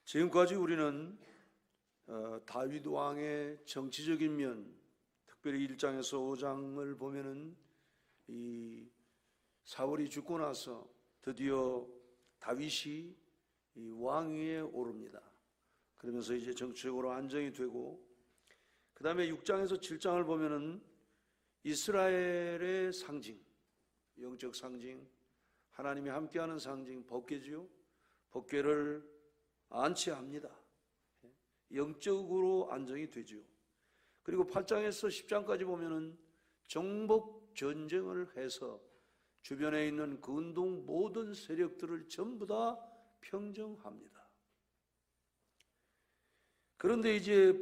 지금까지 우리는 다윗 왕의 정치적인 면, 특별히 1장에서 5장을 보면은 이 사울이 죽고 나서 드디어 다윗이 이 왕위에 오릅니다. 그러면서 이제 정치적으로 안정이 되고, 그 다음에 6장에서 7장을 보면은 이스라엘의 상징, 영적 상징, 하나님이 함께하는 상징, 법궤지요. 법궤를 안치합니다. 영적으로 안정이 되죠. 그리고 8장에서 10장까지 보면은 정복 전쟁을 해서 주변에 있는 근동 모든 세력들을 전부 다 평정합니다. 그런데 이제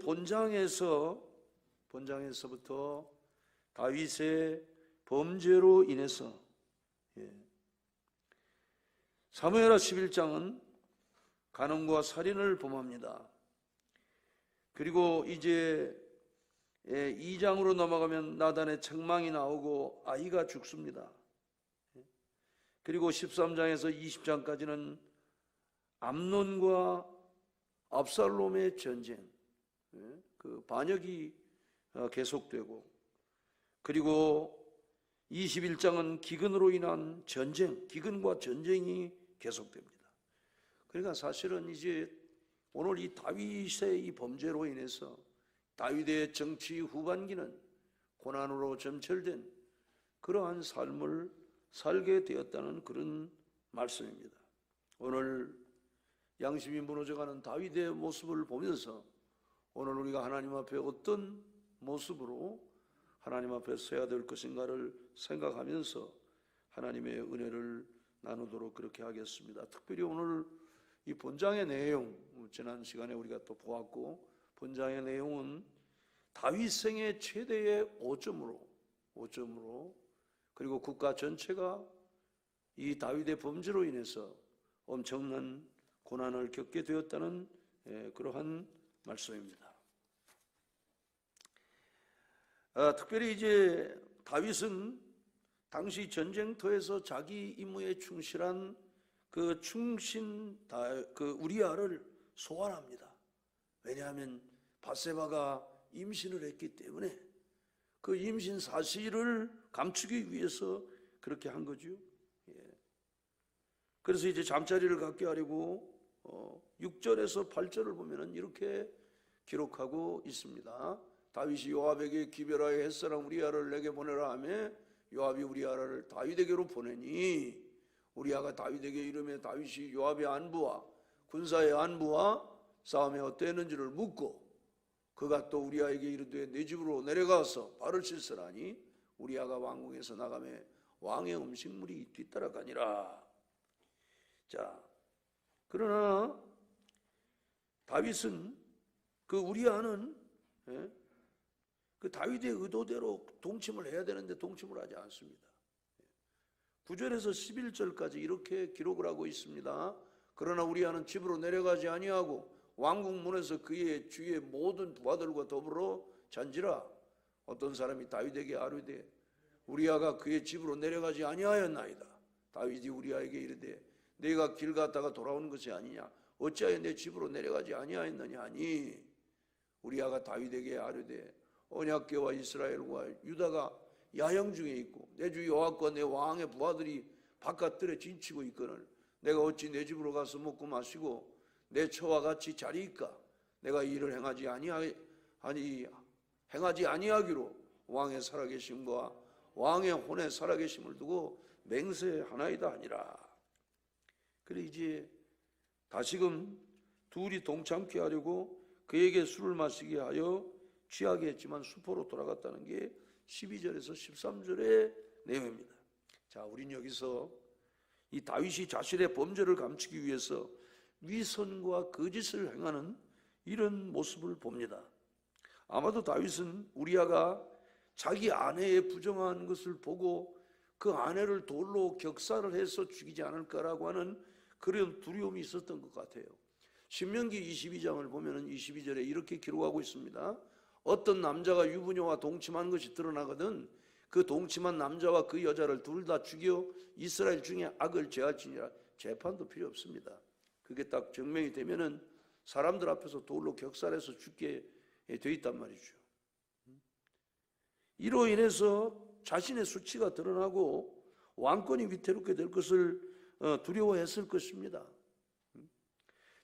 본장에서부터 다윗의 범죄로 인해서 사무엘하 11장은 간음과 살인을 범합니다. 그리고 이제 2장으로 넘어가면 나단의 책망이 나오고 아이가 죽습니다. 그리고 13장에서 20장까지는 암논과 압살롬의 전쟁, 그 반역이 계속되고, 그리고 21장은 기근으로 인한 전쟁, 기근과 전쟁이 계속됩니다. 그러니까 사실은 이제 오늘 이 다윗의 이 범죄로 인해서 다윗의 정치 후반기는 고난으로 점철된 그러한 삶을 살게 되었다는 그런 말씀입니다. 오늘 양심이 무너져가는 다윗의 모습을 보면서 오늘 우리가 하나님 앞에 어떤 모습으로 하나님 앞에 서야 될 것인가를 생각하면서 하나님의 은혜를 나누도록 그렇게 하겠습니다. 특별히 오늘 이 본장의 내용, 지난 시간에 우리가 또 보았고, 본장의 내용은 다윗 생애 최대의 5점으로 그리고 국가 전체가 이 다윗의 범죄로 인해서 엄청난 고난을 겪게 되었다는 그러한 말씀입니다. 특별히 이제 다윗은 당시 전쟁터에서 자기 임무에 충실한 그 우리아를 소환합니다. 왜냐하면 밧세바가 임신을 했기 때문에 그 임신 사실을 감추기 위해서 그렇게 한 거죠. 그래서 이제 잠자리를 갖게 하려고 6절에서 8절을 보면은 이렇게 기록하고 있습니다. 다윗이 요압에게 기별하여 햇사람 우리아를 내게 보내라 하며 요압이 우리아를 다윗에게로 보내니 우리아가 다윗에게 이르며 다윗이 요압의 안부와 군사의 안부와 싸움이 어땠는지를 묻고 그가 또 우리아에게 이르되 내 집으로 내려가서 발을 씻으라니 우리아가 왕궁에서 나가며 왕의 음식물이 뒤따라가니라. 자, 그러나 다윗은 그 우리아는 그 다윗의 의도대로 동침을 해야 되는데 동침을 하지 않습니다. 9절에서 11절까지 이렇게 기록을 하고 있습니다. 그러나 우리아는 집으로 내려가지 아니하고 왕궁 문에서 그의 주위의 모든 부하들과 더불어 잔지라. 어떤 사람이 다윗에게 아뢰되 우리아가 그의 집으로 내려가지 아니하였나이다. 다윗이 우리아에게 이르되 내가 길 갔다가 돌아오는 것이 아니냐 어찌하여 내 집으로 내려가지 아니하였느냐 하니 우리아가 다윗에게 아뢰되 언약궤와 이스라엘과 유다가 야영 중에 있고 내 주 여호와과 내 왕의 부하들이 바깥들에 진치고 있거늘 내가 어찌 내 집으로 가서 먹고 마시고 내 처와 같이 자리이까. 내가 이 일을 행하지 아니하기로 왕의 살아계심과 왕의 혼의 살아계심을 두고 맹세하나이다 하니라. 그래 이제 다시금 둘이 동참케 하려고 그에게 술을 마시게 하여 취하게 했지만 수포로 돌아갔다는 게 12절에서 13절의 내용입니다. 자, 우린 여기서 이 다윗이 자신의 범죄를 감추기 위해서 위선과 거짓을 행하는 이런 모습을 봅니다. 아마도 다윗은 우리아가 자기 아내의 부정한 것을 보고 그 아내를 돌로 격살을 해서 죽이지 않을까라고 하는 그런 두려움이 있었던 것 같아요. 신명기 22장을 보면 22절에 이렇게 기록하고 있습니다. 어떤 남자가 유부녀와 동침한 것이 드러나거든 그 동침한 남자와 그 여자를 둘 다 죽여 이스라엘 중에 악을 제할지니라. 재판도 필요 없습니다. 그게 딱 증명이 되면은 사람들 앞에서 돌로 격살해서 죽게 돼 있단 말이죠. 이로 인해서 자신의 수치가 드러나고 왕권이 위태롭게 될 것을 두려워했을 것입니다.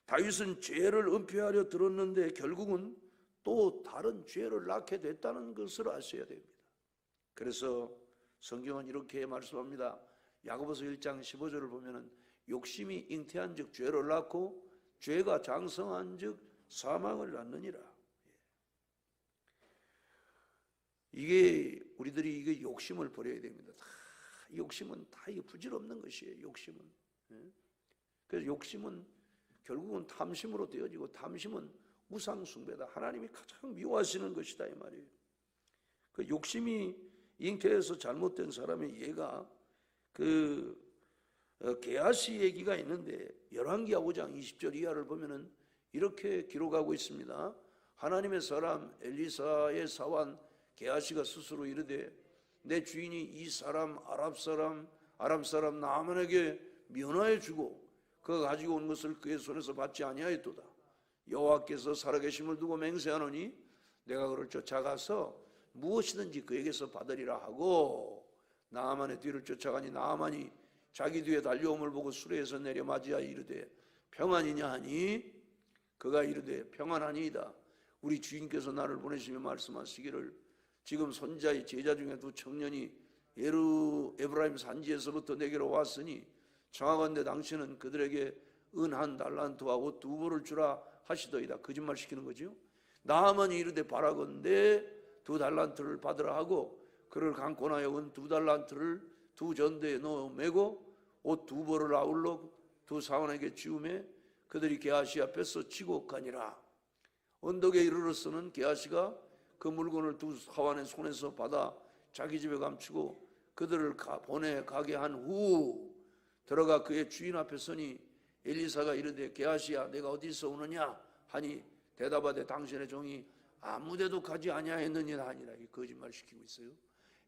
다윗은 죄를 은폐하려 들었는데 결국은 또 다른 죄를 낳게 됐다는 것을 아셔야 됩니다. 그래서 성경은 이렇게 말씀합니다. 야고보서 1장 15절을 보면은 욕심이 잉태한 즉 죄를 낳고 죄가 장성한 즉 사망을 낳느니라. 이게 우리들이 이게 욕심을 버려야 됩니다. 욕심은 다 이게 부질없는 것이에요. 욕심은. 그래서 욕심은 결국은 탐심으로 되어지고 탐심은 우상 숭배다. 하나님이 가장 미워하시는 것이다 이 말이에요. 그 욕심이 잉태해서 잘못된 사람의 예가 게하시 얘기가 있는데 열왕기하 5장 20절 이하를 보면은 이렇게 기록하고 있습니다. 하나님의 사람 엘리사의 사환 게하시가 스스로 이르되 내 주인이 이 사람 아람 사람 나아만에게 면하여 주고 그가 가지고 온 것을 그의 손에서 받지 아니하였도다. 여호와께서 살아계심을 두고 맹세하노니 내가 그를 쫓아가서 무엇이든지 그에게서 받으리라 하고 나아만의 뒤를 쫓아가니 나아만이 자기 뒤에 달려옴을 보고 수레에서 내려 맞이하여 이르되 평안이냐 하니 그가 이르되 평안하니이다. 우리 주인께서 나를 보내시며 말씀하시기를 지금 손자의 제자 중에 두 청년이 에브라임 산지에서부터 내게로 왔으니 청하건대 당신은 그들에게 은 한 달란트와 옷 두 벌을 주라 하시더이다. 거짓말 시키는 거죠. 나아만이 이르되 바라건대 두 달란트를 받으라 하고 그를 강권하여 은 두 달란트를 두 전대에 넣어 매고 옷 두 벌을 아울러 두 사원에게 지우매 그들이 게하시 앞에서 치고 가니라. 언덕에 이르러서는 게하시가 그 물건을 두 사원의 손에서 받아 자기 집에 감추고 그들을 보내 가게 한 후 들어가 그의 주인 앞에 서니 엘리사가 이르되 게하시야 내가 어디서 오느냐 하니 대답하되 당신의 종이 아무데도 가지 아니하였느니라 하니라. 이 거짓말 시키고 있어요.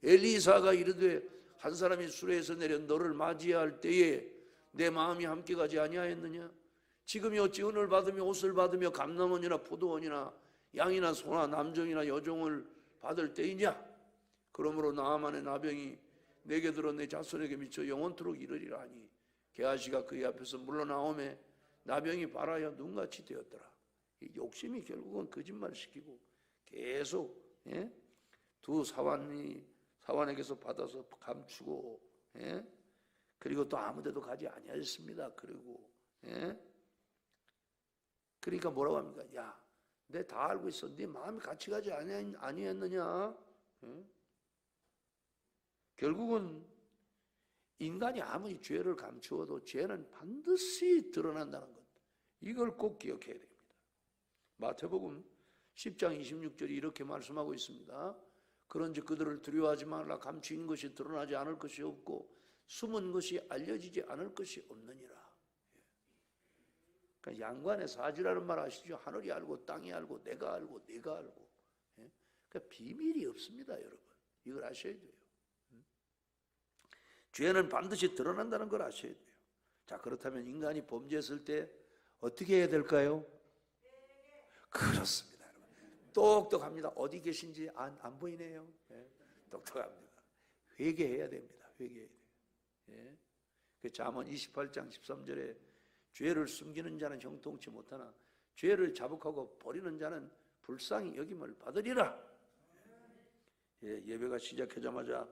엘리사가 이르되 한 사람이 수레에서 내려 너를 맞이할 때에 내 마음이 함께 가지 아니하였느냐. 지금이 어찌 은을 받으며 옷을 받으며 감남원이나 포도원이나 양이나 소나 남종이나 여종을 받을 때이냐. 그러므로 나아만의 나병이 내게 들어 내 자손에게 미쳐 영원토록 이르리라 하니 게하시가 그의 앞에서 물러나오매 나병이 발하여 눈같이 되었더라. 이 욕심이 결국은 거짓말 시키고 계속 두 사환에게서 받아서 감추고 그리고 또 아무데도 가지 아니하였습니다. 그리고 그러니까 뭐라고 합니까? 야, 내 다 알고 있어. 네 마음이 같이 가지 아니했느냐? 결국은 인간이 아무리 죄를 감추어도 죄는 반드시 드러난다는 것. 이걸 꼭 기억해야 됩니다. 마태복음 10장 26절이 이렇게 말씀하고 있습니다. 그런즉 그들을 두려워하지 말라. 감추인 것이 드러나지 않을 것이 없고 숨은 것이 알려지지 않을 것이 없느니라. 그러니까 양관의 사지라는 말 아시죠? 하늘이 알고 땅이 알고 내가 알고 네가 알고. 그러니까 비밀이 없습니다, 여러분. 이걸 아셔야 돼요. 죄는 반드시 드러난다는 걸 아셔야 돼요. 자, 그렇다면 인간이 범죄했을 때 어떻게 해야 될까요? 그렇습니다, 여러분. 똑똑합니다. 어디 계신지 안 보이네요. 똑똑합니다. 회개해야 됩니다. 회개해야 돼요. 그 잠언 28장 13절에 죄를 숨기는 자는 형통치 못하나 죄를 자복하고 버리는 자는 불쌍히 여김을 받으리라. 예배가 시작하자마자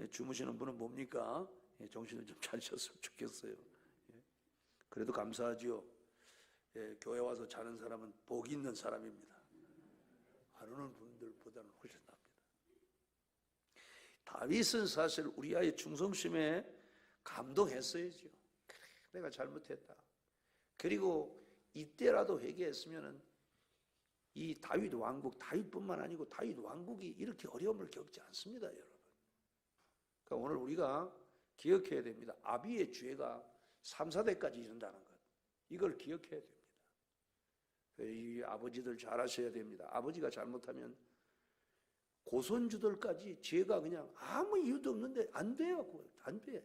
주무시는 분은 뭡니까? 정신을 좀 차리셨으면 좋겠어요. 그래도 감사하지요. 교회 와서 자는 사람은 복 있는 사람입니다. 안 오는 분들보다는 훨씬 납니다. 다윗은 사실 우리아의 충성심에 감동했어야죠. 내가 잘못했다. 그리고 이때라도 회개했으면은 이 다윗 왕국, 다윗뿐만 아니고 다윗 왕국이 이렇게 어려움을 겪지 않습니다, 여러분. 그러니까 오늘 우리가 기억해야 됩니다. 아비의 죄가 3, 4대까지 이른다는 것. 이걸 기억해야 됩니다. 이 아버지들 잘 하셔야 됩니다. 아버지가 잘못하면 고손주들까지 죄가 그냥 아무 이유도 없는데 안 돼요. 안 돼.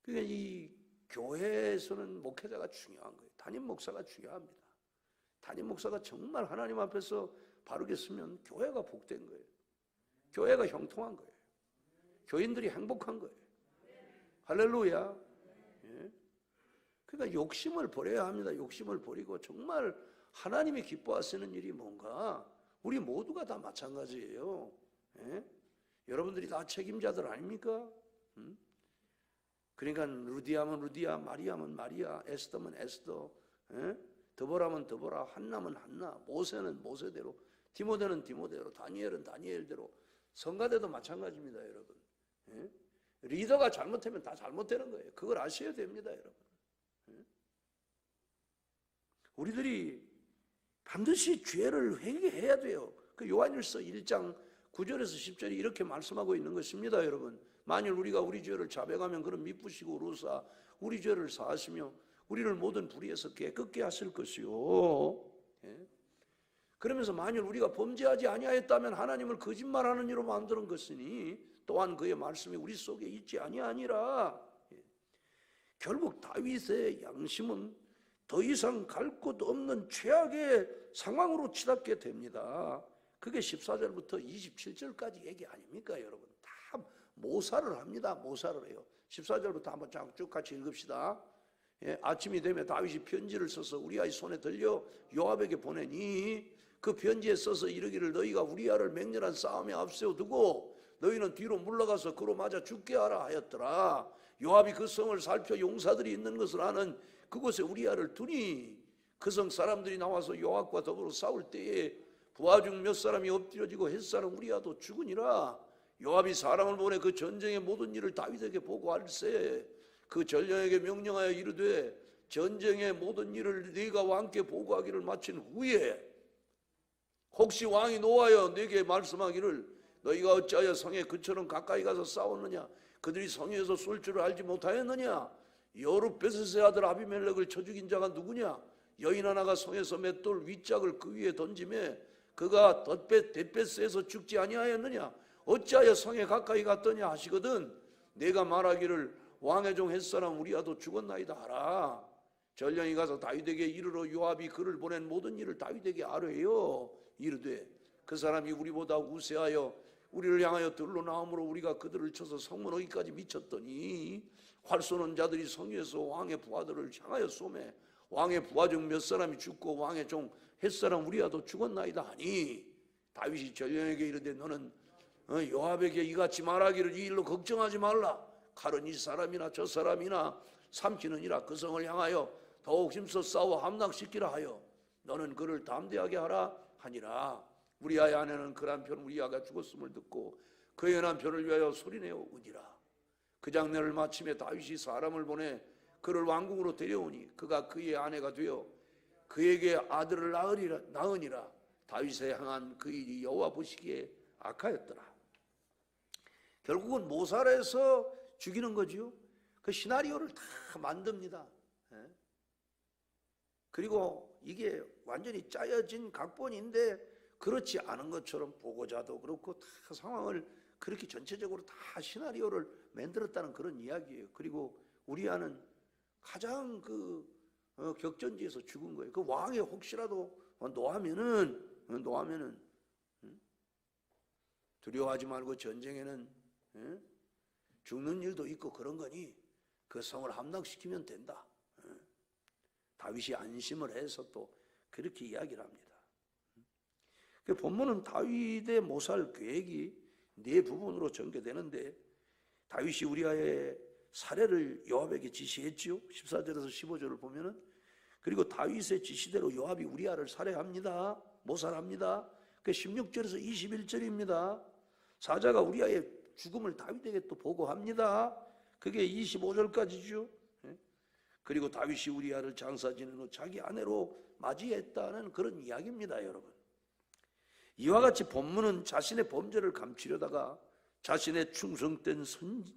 그러니까 이 교회에서는 목회자가 중요한 거예요. 다 담임 목사가 중요합니다. 담임 목사가 정말 하나님 앞에서 바르게 쓰면 교회가 복된 거예요. 교회가 형통한 거예요. 교인들이 행복한 거예요. 할렐루야. 예. 그러니까 욕심을 버려야 합니다. 욕심을 버리고 정말 하나님이 기뻐하시는 일이 뭔가, 우리 모두가 다 마찬가지예요. 예? 여러분들이 다 책임자들 아닙니까? 그러니까 루디아면 루디아, 마리아면 마리아, 에스더면 에스더, 예? 드보라면 드보라, 한나면 한나, 모세는 모세대로, 디모데는 디모데로, 다니엘은 다니엘대로, 성가대도 마찬가지입니다, 여러분. 예? 리더가 잘못하면 다 잘못되는 거예요. 그걸 아셔야 됩니다, 여러분. 예? 우리들이 반드시 죄를 회개해야 돼요. 그 요한일서 1장 9절에서 10절이 이렇게 말씀하고 있는 것입니다, 여러분. 만일 우리가 우리 죄를 자백하면 그는 미쁘시고 의로사 우리 죄를 사하시며 우리를 모든 불의에서 깨끗게 하실 것이요. 예? 그러면서 만일 우리가 범죄하지 아니하였다면 하나님을 거짓말하는 이로 만드는 것이니 또한 그의 말씀이 우리 속에 있지 아니하니라. 예. 결국 다윗의 양심은 더 이상 갈 곳 없는 최악의 상황으로 치닫게 됩니다. 그게 14절부터 27절까지 얘기 아닙니까, 여러분? 다 모사를 합니다. 모사를 해요. 14절부터 한번 쭉 같이 읽읍시다. 예, 아침이 되면 다윗이 편지를 써서 우리아의 손에 들려 요압에게 보내니 그 편지에 써서 이르기를 너희가 우리아를 맹렬한 싸움에 앞세워두고 너희는 뒤로 물러가서 그로 맞아 죽게 하라 하였더라. 요압이 그 성을 살펴 용사들이 있는 것을 아는 그곳에 우리아를 두니 그 성 사람들이 나와서 요압과 더불어 싸울 때에 부하 중 몇 사람이 엎드려지고 햇사람 우리아도 죽으니라. 요압이 사람을 보내 그 전쟁의 모든 일을 다윗에게 보고할세 그 전령에게 명령하여 이르되 전쟁의 모든 일을 네가 왕께 보고하기를 마친 후에 혹시 왕이 노하여 네게 말씀하기를 너희가 어찌하여 성에 그처럼 가까이 가서 싸웠느냐 그들이 성에서 쏠 줄을 알지 못하였느냐 여룻베셋의 아들 아비멜렉을 쳐 죽인 자가 누구냐 여인 하나가 성에서 맷돌 윗짝을 그 위에 던지매 그가 돛베스에서 죽지 아니하였느냐 어찌하여 성에 가까이 갔더냐 하시거든 내가 말하기를 왕의 종 햇사람 우리아도 죽었나이다 하라. 전령이 가서 다윗에게 이르러 요압이 그를 보낸 모든 일을 다윗에게 아뢰요. 이르되 그 사람이 우리보다 우세하여 우리를 향하여 들로 나옴으로 우리가 그들을 쳐서 성문 어기까지 미쳤더니 활 쏘는 자들이 성 위에서 왕의 부하들을 향하여 쏘매 왕의 부하 중 몇 사람이 죽고 왕의 종 햇사람 우리아도 죽었나이다 하니 다윗이 전령에게 이르되 너는 요압에게 이같이 말하기를 이 일로 걱정하지 말라. 칼은 이 사람이나 저 사람이나 삼키느니라. 그 성을 향하여 더욱 힘써 싸워 함락시키라 하여 너는 그를 담대하게 하라 하니라. 우리아의 아내는 그 남편 우리아가 죽었음을 듣고 그의 남편을 위하여 소리내어 우니라. 그 장면을 마침에 다윗이 사람을 보내 그를 왕궁으로 데려오니 그가 그의 아내가 되어 그에게 아들을 낳으니라. 다윗에 향한 그 일이 여호와 보시기에 악하였더라. 결국은 모살해서 죽이는 거지요. 그 시나리오를 다 만듭니다. 그리고 이게 완전히 짜여진 각본인데 그렇지 않은 것처럼 보고자도 그렇고 다 상황을 그렇게 전체적으로 다 시나리오를 만들었다는 그런 이야기예요. 그리고 우리아는 가장 그 격전지에서 죽은 거예요. 그 왕이 혹시라도 노하면은 두려워하지 말고 전쟁에는 죽는 일도 있고 그런 거니 그 성을 함락시키면 된다. 다윗이 안심을 해서 또 그렇게 이야기를 합니다. 그 본문은 다윗의 모살 계획이 네 부분으로 전개되는데 다윗이 우리아의 살해를 요압에게 지시했지요. 14절에서 15절을 보면은 그리고 다윗의 지시대로 요압이 우리아를 살해합니다. 모살합니다. 그 16절에서 21절입니다. 사자가 우리아의 죽음을 다윗에게 또 보고합니다. 그게 25절까지죠. 그리고 다윗이 우리아를 장사 지낸 후 자기 아내로 맞이했다는 그런 이야기입니다, 여러분. 이와 같이 본문은 자신의 범죄를 감추려다가 자신의 충성된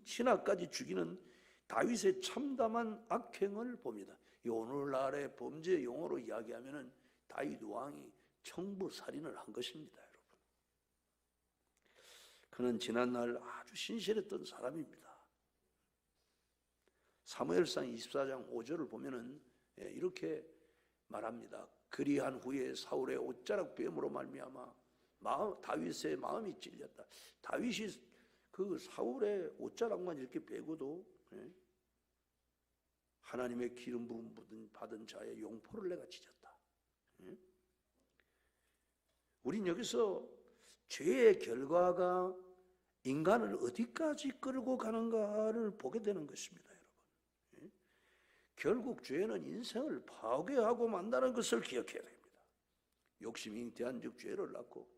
신하까지 죽이는 다윗의 참담한 악행을 봅니다. 오늘날의 범죄 용어로 이야기하면은 다윗 왕이 청부살인을 한 것입니다, 여러분. 그는 지난날 아주 신실했던 사람입니다. 사무엘상 24장 5절을 보면은 이렇게 말합니다. 그리한 후에 사울의 옷자락 뱀으로 말미암아 다윗의 마음이 찔렸다. 다윗이 그 사울의 옷자락만 이렇게 베고도 하나님의 기름 부음 받은 자의 용포를 내가 찢었다. 우린 여기서 죄의 결과가 인간을 어디까지 끌고 가는가를 보게 되는 것입니다, 여러분. 결국 죄는 인생을 파괴하고 만다는 것을 기억해야 됩니다. 욕심이 잉태한즉 죄를 낳고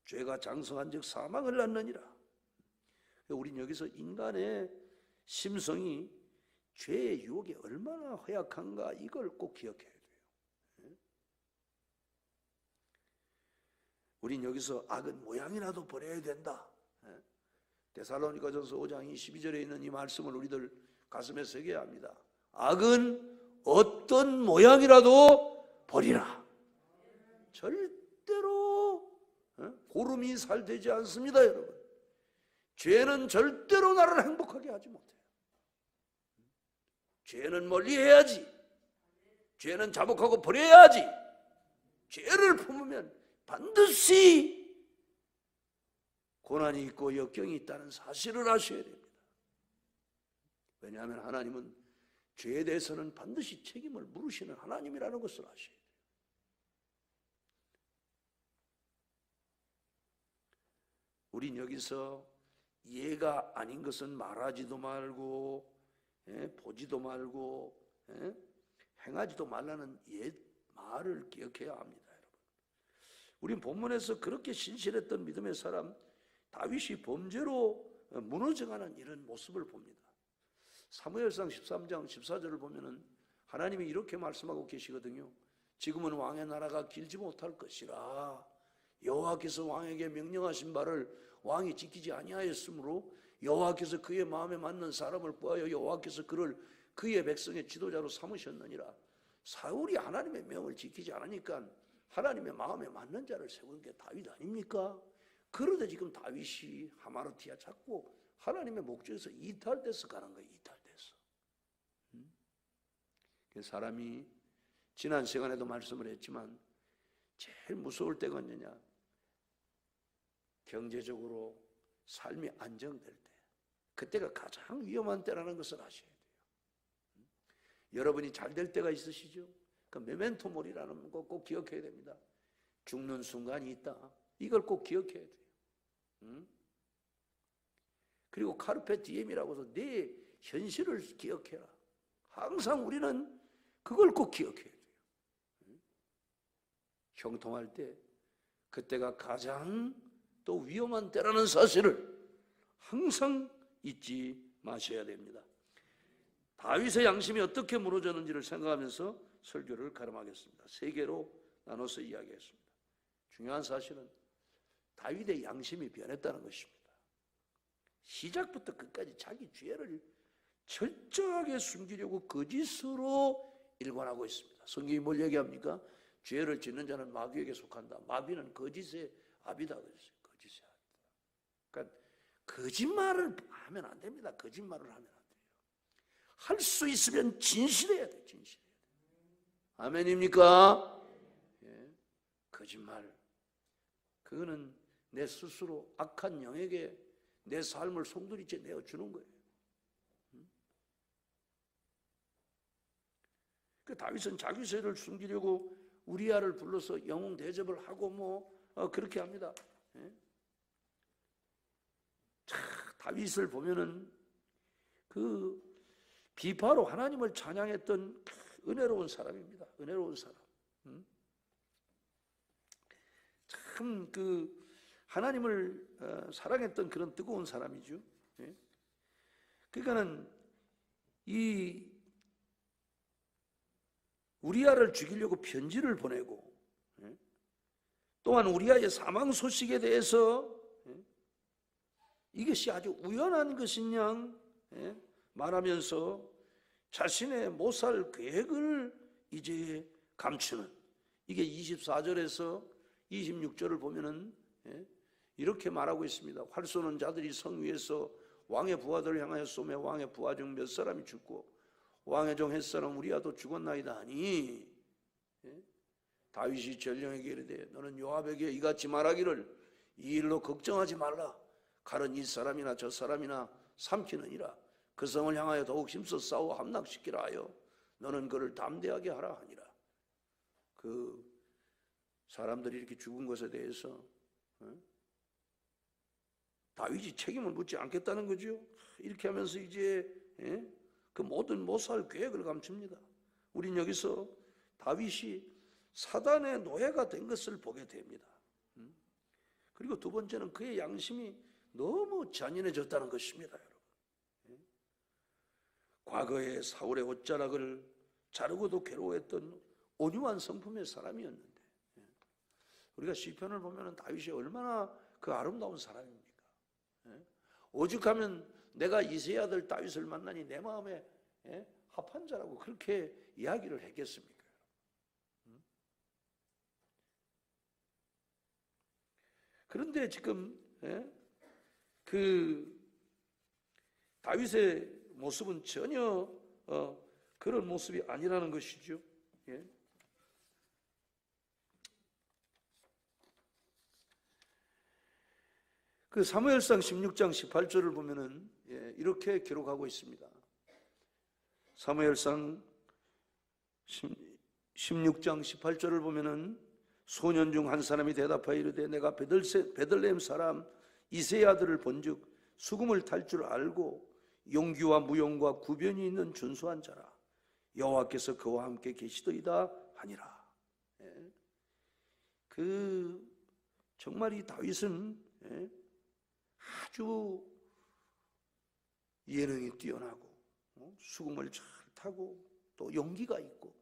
죄가 장성한즉 사망을 낳느니라. 우린 여기서 인간의 심성이 죄의 유혹에 얼마나 허약한가 이걸 꼭 기억해야 돼요. 우린 여기서 악은 모양이라도 버려야 된다. 데살로니가전서 5장 22절에 있는 이 말씀을 우리들 가슴에 새겨야 합니다. 악은 어떤 모양이라도 버리라. 절대로 고름이 살되지 않습니다, 여러분. 죄는 절대로 나를 행복하게 하지 못해요. 죄는 멀리해야지. 죄는 자복하고 버려야지. 죄를 품으면 반드시 고난이 있고 역경이 있다는 사실을 아셔야 됩니다. 왜냐하면 하나님은 죄에 대해서는 반드시 책임을 물으시는 하나님이라는 것을 아셔야 돼요. 우린 여기서 예가 아닌 것은 말하지도 말고 보지도 말고 행하지도 말라는 말을 기억해야 합니다, 여러분. 우린 본문에서 그렇게 신실했던 믿음의 사람 다윗이 범죄로 무너져가는 이런 모습을 봅니다. 사무엘상 13장 14절을 보면은 하나님이 이렇게 말씀하고 계시거든요. 지금은 왕의 나라가 길지 못할 것이라. 여호와께서 왕에게 명령하신 바를 왕이 지키지 아니하였으므로 여호와께서 그의 마음에 맞는 사람을 구하여 여호와께서 그를 그의 백성의 지도자로 삼으셨느니라. 사울이 하나님의 명을 지키지 않으니까 하나님의 마음에 맞는 자를 세우는 게 다윗 아닙니까? 그런데 지금 다윗이 하마르티아 잡고 하나님의 목적에서 이탈돼서 가는 거예요. 이탈돼서. 사람이 지난 시간에도 말씀을 했지만 제일 무서울 때가 언제냐? 경제적으로 삶이 안정될 때. 그때가 가장 위험한 때라는 것을 아셔야 돼요. 여러분이 잘 될 때가 있으시죠? 그 메멘토 모리라는 거 꼭 기억해야 됩니다. 죽는 순간이 있다. 이걸 꼭 기억해야 돼요. 그리고 카르페 디엠이라고 해서 내 현실을 기억해라. 항상 우리는 그걸 꼭 기억해야 돼요. 형통할 때 그때가 가장 또 위험한 때라는 사실을 항상 잊지 마셔야 됩니다. 다윗의 양심이 어떻게 무너졌는지를 생각하면서 설교를 가름하겠습니다. 세 개로 나눠서 이야기했습니다. 중요한 사실은 다윗의 양심이 변했다는 것입니다. 시작부터 끝까지 자기 죄를 철저하게 숨기려고 거짓으로 일관하고 있습니다. 성경이 뭘 얘기합니까? 죄를 짓는 자는 마귀에게 속한다. 마귀는 거짓의 압이다 그랬어요. 거짓의 압. 그러니까 거짓말을 하면 안 됩니다. 거짓말을 하면 안 돼요. 할 수 있으면 진실해야 돼. 진실해야 돼. 아멘입니까? 예. 거짓말. 그거는 내 스스로 악한 영에게 내 삶을 송두리째 내어주는 거예요. 그 다윗은 자기 죄를 숨기려고 우리아를 불러서 영웅 대접을 하고 그렇게 합니다. 예? 다윗을 보면은 그 비파로 하나님을 찬양했던 은혜로운 사람입니다. 은혜로운 사람. 참 그 하나님을 사랑했던 그런 뜨거운 사람이죠. 예? 그러니까는 이 우리아를 죽이려고 편지를 보내고 또한 우리아의 사망 소식에 대해서 이것이 아주 우연한 것이냐 말하면서 자신의 못살 계획을 이제 감추는, 이게 24절에서 26절을 보면은 이렇게 말하고 있습니다. 활 쏘는 자들이 성 위에서 왕의 부하들을 향하여 쏘매 왕의 부하 중 몇 사람이 죽고 왕의 종 햇사람 우리아도 죽었나이다 하니, 예? 다윗이 전령에게 이르되 너는 요압에게 이같이 말하기를 이 일로 걱정하지 말라. 칼은 이 사람이나 저 사람이나 삼키느니라. 그 성을 향하여 더욱 힘써 싸워 함락시키라 하여 너는 그를 담대하게 하라 하니라. 그 사람들이 이렇게 죽은 것에 대해서 다윗이 책임을 묻지 않겠다는 거죠. 이렇게 하면서 이제 그 모든 모살 계획을 감춥니다. 우린 여기서 다윗이 사단의 노예가 된 것을 보게 됩니다. 그리고 두 번째는 그의 양심이 너무 잔인해졌다는 것입니다. 여러분. 과거에 사울의 옷자락을 자르고도 괴로워했던 온유한 성품의 사람이었는데 우리가 시편을 보면 다윗이 얼마나 그 아름다운 사람입니까? 오죽하면 내가 이새의 아들 다윗을 만나니 내 마음에 합한 자라고 그렇게 이야기를 했겠습니까? 그런데 지금 그 다윗의 모습은 전혀 그런 모습이 아니라는 것이죠. 그 사무엘상 16장 18절을 보면은 이렇게 기록하고 있습니다. 사무엘상 16장 18절을 보면은 소년 중 한 사람이 대답하여 이르되 내가 베들레헴 사람 이새의 아들을 본즉 수금을 탈 줄 알고 용기와 무용과 구변이 있는 준수한 자라. 여호와께서 그와 함께 계시더이다 하니라. 정말 이 다윗은 아주 예능이 뛰어나고 수금을 잘 타고 또 용기가 있고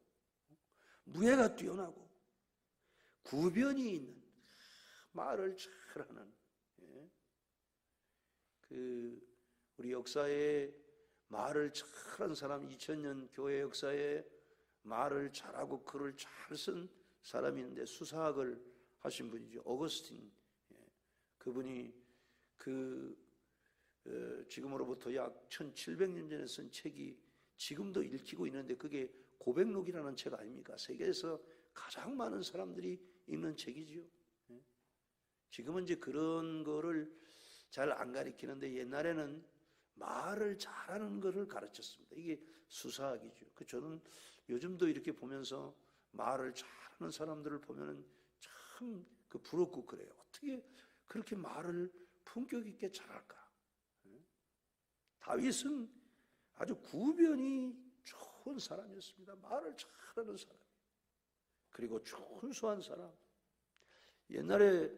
무예가 뛰어나고 구변이 있는 말을 잘하는 우리 역사에 말을 잘한 사람 2000년 교회 역사에 말을 잘하고 글을 잘 쓴 사람이 있는데 수사학을 하신 분이죠. 어거스틴. 그분이 지금으로부터 약 1700년 전에 쓴 책이 지금도 읽히고 있는데 그게 고백록이라는 책 아닙니까? 세계에서 가장 많은 사람들이 읽는 책이지요. 지금은 이제 그런 거를 잘 안 가르치는데 옛날에는 말을 잘하는 거를 가르쳤습니다. 이게 수사학이죠. 저는 요즘도 이렇게 보면서 말을 잘하는 사람들을 보면은 참 부럽고 그래요. 어떻게 그렇게 말을 품격 있게 잘할까? 다윗은 아주 구변이 좋은 사람이었습니다. 말을 잘하는 사람. 그리고 준수한 사람. 옛날에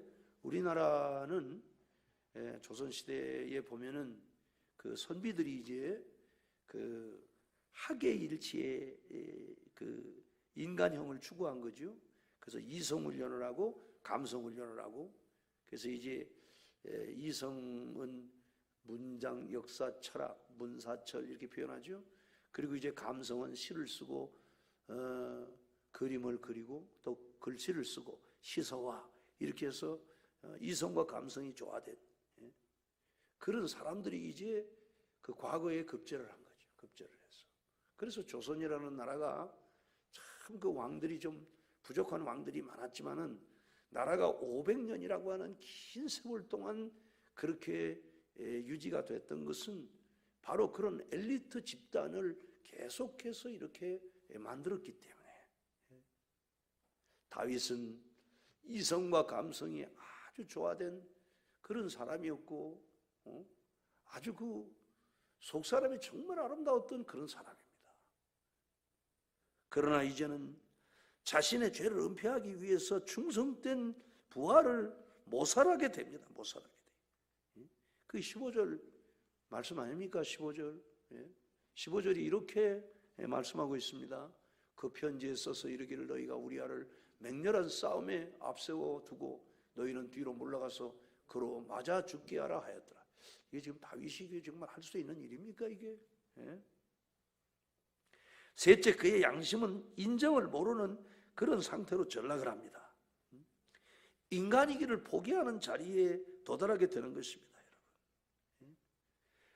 우리나라는 조선시대에 보면은 그 선비들이 이제 그 학예일치의 그 인간형을 추구한 거죠. 그래서 이성훈련을 하고 감성훈련을 하고 그래서 이제 이성은 문장, 역사, 철학, 문사철 이렇게 표현하죠. 그리고 이제 감성은 시를 쓰고 그림을 그리고 또 글씨를 쓰고 시서와 이렇게 해서 이성과 감성이 조화된 그런 사람들이 이제 그 과거에 급제를 한 거죠. 급제를 해서. 그래서 조선이라는 나라가 참 그 왕들이 좀 부족한 왕들이 많았지만은 나라가 500년이라고 하는 긴 세월 동안 그렇게 유지가 됐던 것은 바로 그런 엘리트 집단을 계속해서 이렇게 만들었기 때문에 다윗은 이성과 감성이 아주 조화된 그런 사람이었고 아주 그 속사람이 정말 아름다웠던 그런 사람입니다. 그러나 이제는 자신의 죄를 은폐하기 위해서 충성된 부하를 모살하게 됩니다. 모살하게 돼요. 그 15절 말씀 아닙니까? 15절. 15절이 이렇게 말씀하고 있습니다. 그 편지에 써서 이르기를 너희가 우리아를 맹렬한 싸움에 앞세워 두고 너희는 뒤로 물러가서 그로 맞아 죽게 하라 하였더라. 이게 지금 다윗이 정말 할 수 있는 일입니까 이게? 셋째, 그의 양심은 인정을 모르는 그런 상태로 전락을 합니다. 인간이기를 포기하는 자리에 도달하게 되는 것입니다. 여러분.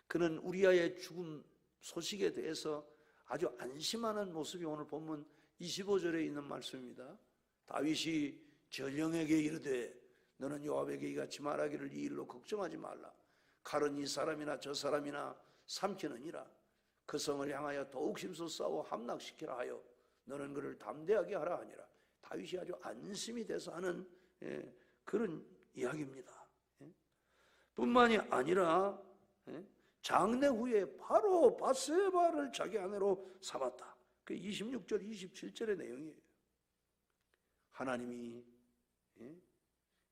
그는 우리아의 죽음 소식에 대해서 아주 안심하는 모습이 오늘 본문 25절에 있는 말씀입니다. 다윗이 전령에게 이르되 너는 요압에게 이같이 말하기를 이 일로 걱정하지 말라. 칼은 이 사람이나 저 사람이나 삼키느니라. 그 성을 향하여 더욱 힘써 싸워 함락시키라 하여 너는 그를 담대하게 하라 하니라. 다윗이 아주 안심이 돼서 하는 그런 이야기입니다. 뿐만이 아니라 장례 후에 바로 밧세바를 자기 아내로 삼았다. 그 26절 27절의 내용이에요. 하나님이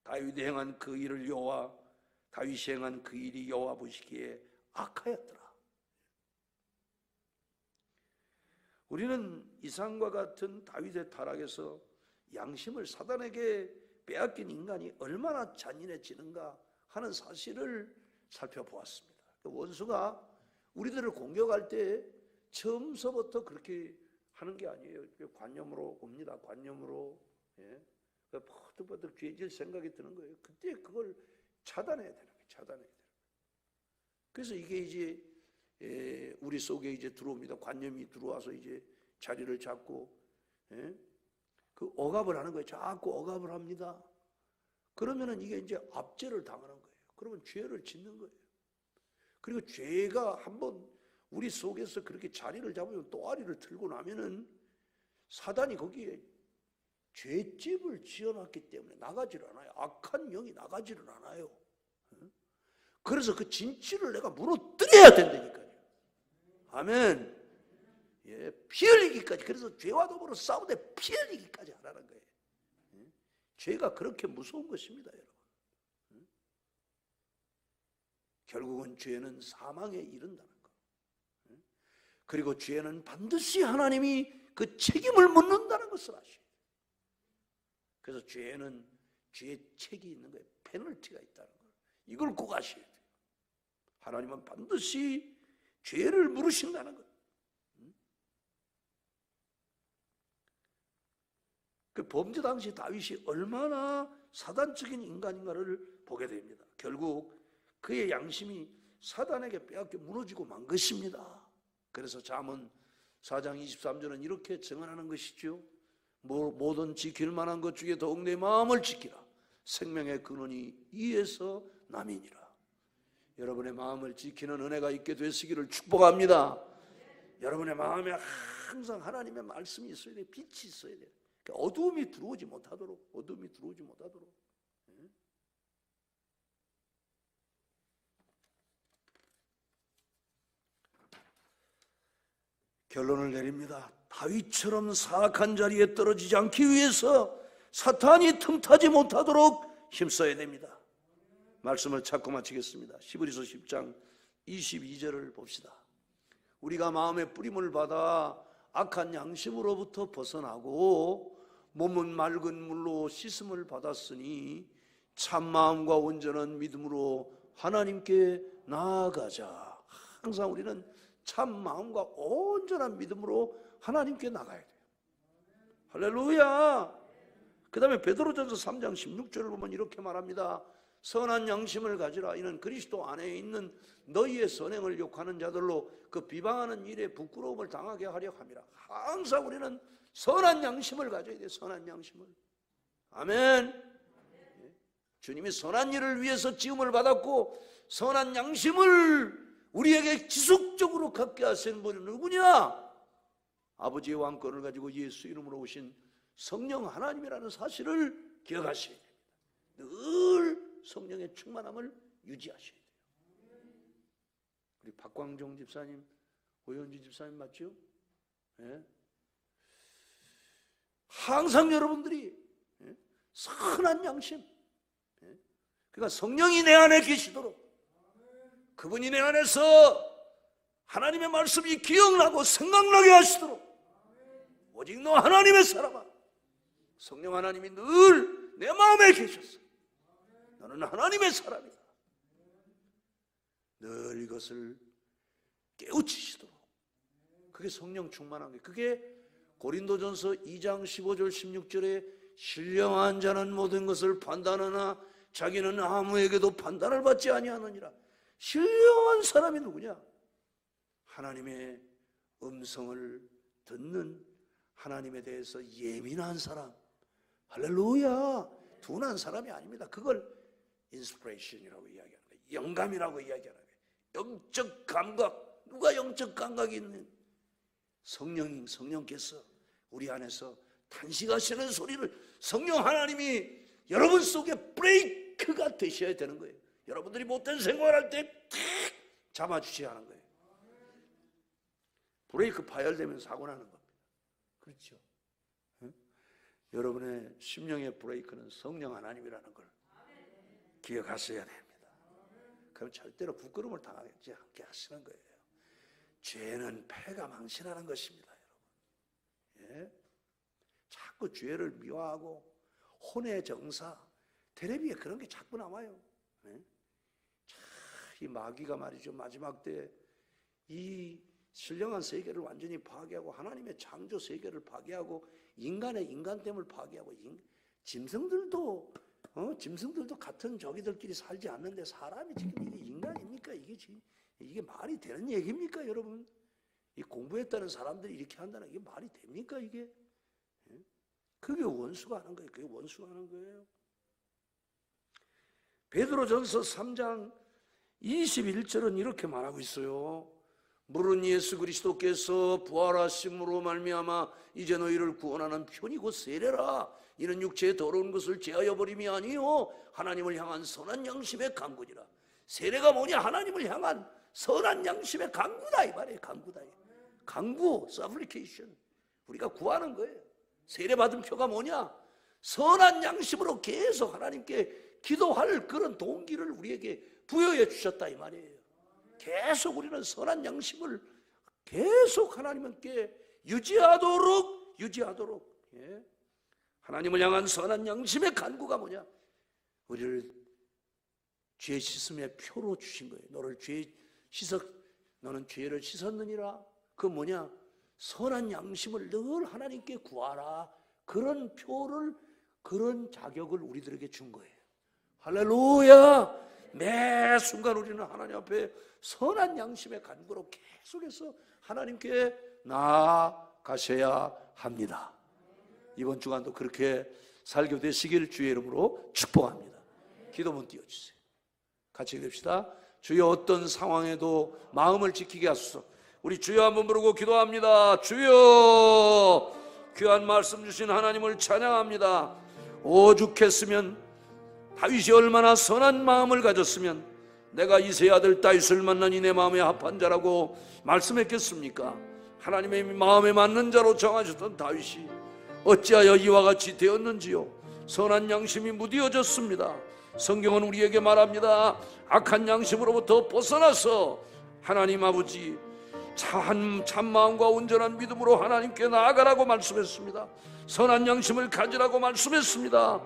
다윗이 행한 그 일을 다윗이 행한 그 일이 여호와 보시기에 악하였더라. 우리는 이상과 같은 다윗의 타락에서 양심을 사단에게 빼앗긴 인간이 얼마나 잔인해지는가 하는 사실을 살펴보았습니다. 원수가 우리들을 공격할 때 처음서부터 그렇게 하는 게 아니에요. 관념으로 옵니다. 관념으로. 버득버득 죄질 생각이 드는 거예요. 그때 그걸 차단해야 되는 거예요. 차단해야 되는 거예요. 그래서 이게 이제 우리 속에 이제 들어옵니다. 관념이 들어와서 이제 자리를 잡고 그 억압을 하는 거예요. 자꾸 억압을 합니다. 그러면은 이게 이제 압제를 당하는 거예요. 그러면 죄를 짓는 거예요. 그리고 죄가 한번 우리 속에서 그렇게 자리를 잡으면 또아리를 틀고 나면은 사단이 거기에 죄집을 지어놨기 때문에 나가지를 않아요. 악한 영이 나가지를 않아요. 그래서 그 진치를 내가 무너뜨려야 된다니까요. 아멘. 예, 피 흘리기까지. 그래서 죄와 더불어 싸우되 피 흘리기까지 하라는 거예요. 죄가 그렇게 무서운 것입니다, 여러분. 결국은 죄는 사망에 이른다는 거. 그리고 죄는 반드시 하나님이 그 책임을 묻는다는 것을 아셔야 돼요. 그래서 죄는 죄의 책이 있는 거예요. 페널티가 있다는 거예요. 이걸 꼭 아셔야 돼요. 하나님은 반드시 죄를 물으신다는 거예요. 그 범죄 당시 다윗이 얼마나 사단적인 인간인가를 보게 됩니다. 결국 그의 양심이 사단에게 빼앗겨 무너지고 만 것입니다. 그래서 잠언 4장 23절은 이렇게 증언하는 것이죠. 모든 지킬 만한 것 중에 더욱 내 마음을 지키라. 생명의 근원이 이에서 남이니라. 여러분의 마음을 지키는 은혜가 있게 되시기를 축복합니다. 여러분의 마음에 항상 하나님의 말씀이 있어야 돼요. 빛이 있어야 돼요. 어두움이 들어오지 못하도록. 결론을 내립니다. 다윗처럼 사악한 자리에 떨어지지 않기 위해서 사탄이 틈타지 못하도록 힘써야 됩니다. 말씀을 찾고 마치겠습니다. 히브리서 10장 22절을 봅시다. 우리가 마음의 뿌림을 받아 악한 양심으로부터 벗어나고 몸은 맑은 물로 씻음을 받았으니 참마음과 온전한 믿음으로 하나님께 나아가자. 항상 우리는 참마음과 온전한 믿음으로 하나님께 나가야 돼요. 할렐루야. 그 다음에 베드로전서 3장 16절을 보면 이렇게 말합니다. 선한 양심을 가지라. 이는 그리스도 안에 있는 너희의 선행을 욕하는 자들로 그 비방하는 일에 부끄러움을 당하게 하려 함이라. 항상 우리는 선한 양심을 가져야 돼요. 선한 양심을. 아멘. 주님이 선한 일을 위해서 지음을 받았고 선한 양심을 우리에게 지속적으로 갖게 하신 분이 누구냐? 아버지의 왕권을 가지고 예수 이름으로 오신 성령 하나님이라는 사실을 기억하셔야 됩니다. 늘 성령의 충만함을 유지하셔야 돼요. 우리 박광종 집사님, 오현주 집사님 맞죠? 네? 항상 여러분들이 선한 양심, 그러니까 성령이 내 안에 계시도록 그분이 내 안에서 하나님의 말씀이 기억나고 생각나게 하시도록 오직 너 하나님의 사람아, 성령 하나님이 늘 내 마음에 계셨어. 너는 하나님의 사람이다. 늘 이것을 깨우치시도록. 그게 성령 충만한 게, 그게 고린도전서 2장 15절 16절에 신령한 자는 모든 것을 판단하나 자기는 아무에게도 판단을 받지 아니하느니라. 신령한 사람이 누구냐? 하나님의 음성을 듣는 하나님에 대해서 예민한 사람, 할렐루야, 둔한 사람이 아닙니다. 그걸 인스피레이션이라고 이야기하는 거예요. 영감이라고 이야기하는 거예요. 영적 감각. 누가 영적 감각이 있는? 성령께서 우리 안에서 탄식하시는 소리를 성령 하나님이 여러분 속에 브레이크가 되셔야 되는 거예요. 여러분들이 못된 생활할 때 탁 잡아주셔야 하는 거예요. 브레이크 파열되면 사고 나는 겁니다. 그렇죠? 응? 여러분의 심령의 브레이크는 성령 하나님이라는 걸 기억하셔야 됩니다. 그럼 절대로 부끄러움을 당하지 않게 하시는 거예요. 죄는 패가 망신하는 것입니다, 여러분. 예? 자꾸 죄를 미워하고 혼의 정사, 텔레비에 그런 게 자꾸 나와요. 예? 이 마귀가 말이죠, 마지막 때 이 신령한 세계를 완전히 파괴하고 하나님의 창조 세계를 파괴하고 인간의 인간됨을 파괴하고 짐승들도 같은 저기들끼리 살지 않는데 사람이 지금 이게 인간입니까? 이게 말이 되는 얘기입니까, 여러분? 이 공부했다는 사람들이 이렇게 한다는 게 말이 됩니까, 이게? 그게 원수가 하는 거예요. 그게 원수가 하는 거예요. 베드로전서 3장 21절은 이렇게 말하고 있어요. 물은 예수 그리스도께서 부활하심으로 말미암아 이제 너희를 구원하는 편이 곧 세례라. 이는 육체의 더러운 것을 제하여 버림이 아니요 하나님을 향한 선한 양심의 간구니라. 세례가 뭐냐? 하나님을 향한 선한 양심의 간구다 이 말이에요. 간구다. 간구, supplication. 우리가 구하는 거예요. 세례 받은 표가 뭐냐? 선한 양심으로 계속 하나님께 기도할 그런 동기를 우리에게 부여해 주셨다 이 말이에요. 계속 우리는 선한 양심을 계속 하나님께 유지하도록 예. 하나님을 향한 선한 양심의 간구가 뭐냐? 우리를 죄 씻음의 표로 주신 거예요. 너는 죄를 씻었느니라. 그 뭐냐? 선한 양심을 늘 하나님께 구하라. 그런 표를, 그런 자격을 우리들에게 준 거예요. 할렐루야! 매 순간 우리는 하나님 앞에 선한 양심의 간구로 계속해서 하나님께 나아가셔야 합니다. 이번 주간도 그렇게 살게 되시길 주의 이름으로 축복합니다. 기도문 띄워주세요. 같이 기도합시다. 주여, 어떤 상황에도 마음을 지키게 하소서. 우리 주여 한번 부르고 기도합니다. 주여, 귀한 말씀 주신 하나님을 찬양합니다. 오죽했으면, 다윗이 얼마나 선한 마음을 가졌으면 내가 이새의 아들 다윗을 만나니 내 마음에 합한 자라고 말씀했겠습니까? 하나님의 마음에 맞는 자로 정하셨던 다윗이 어찌하여 이와 같이 되었는지요? 선한 양심이 무디어졌습니다. 성경은 우리에게 말합니다. 악한 양심으로부터 벗어나서 하나님 아버지 참 마음과 온전한 믿음으로 하나님께 나아가라고 말씀했습니다. 선한 양심을 가지라고 말씀했습니다.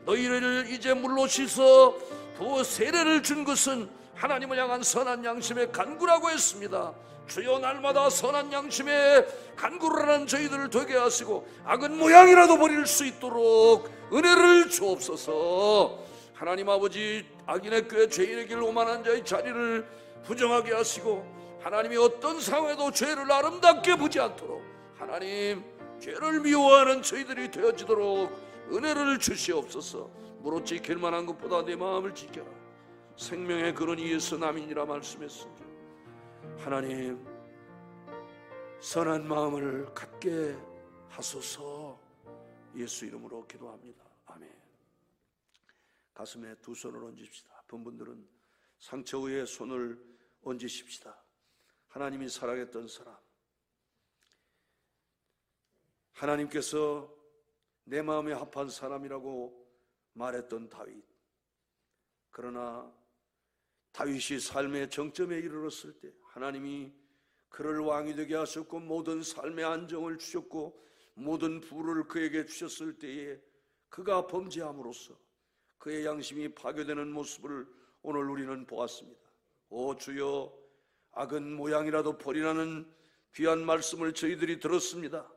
너희를 이제 물로 씻어 부어 세례를 준 것은 하나님을 향한 선한 양심의 간구라고 했습니다. 주여, 날마다 선한 양심의 간구를 하는 저희들을 되게 하시고 악은 모양이라도 버릴 수 있도록 은혜를 주옵소서. 하나님 아버지, 악인의 꾀 죄인의 길 오만한 자의 자리를 부정하게 하시고 하나님이 어떤 상황에도 죄를 아름답게 보지 않도록 하나님, 죄를 미워하는 저희들이 되어지도록 은혜를 주시옵소서. 무릇 지킬 만한 것보다 내 마음을 지켜라. 생명의 근원이 예수 남이니라 말씀했습니다. 하나님, 선한 마음을 갖게 하소서. 예수 이름으로 기도합니다. 아멘. 가슴에 두 손을 얹읍시다. 아픈 분들은 상처 위에 손을 얹으십시다. 하나님이 사랑했던 사람, 하나님께서 내 마음에 합한 사람이라고 말했던 다윗. 그러나 다윗이 삶의 정점에 이르렀을 때 하나님이 그를 왕이 되게 하셨고 모든 삶의 안정을 주셨고 모든 부를 그에게 주셨을 때에 그가 범죄함으로써 그의 양심이 파괴되는 모습을 오늘 우리는 보았습니다. 오 주여, 악은 모양이라도 버리라는 귀한 말씀을 저희들이 들었습니다.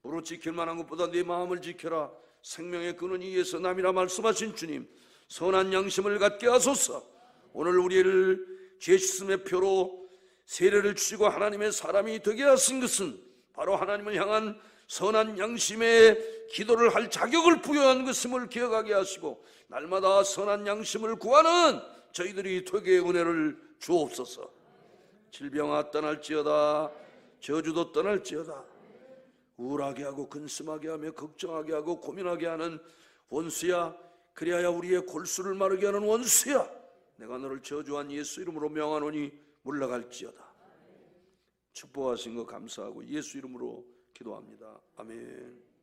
무릇 지킬 만한 것보다 네 마음을 지켜라. 생명의 근원이 예수 남이라 말씀하신 주님, 선한 양심을 갖게 하소서. 오늘 우리를 죄 씻음의 표로 세례를 주시고 하나님의 사람이 되게 하신 것은 바로 하나님을 향한 선한 양심에 기도를 할 자격을 부여한 것임을 기억하게 하시고 날마다 선한 양심을 구하는 저희들이 되게 은혜를 주옵소서. 질병아 떠날지어다, 저주도 떠날지어다, 우울하게 하고 근심하게 하며 걱정하게 하고 고민하게 하는 원수야, 그리하여 우리의 골수를 마르게 하는 원수야, 내가 너를 저주한 예수 이름으로 명하노니 물러갈지어다. 축복하신 거 감사하고 예수 이름으로 기도합니다. 아멘.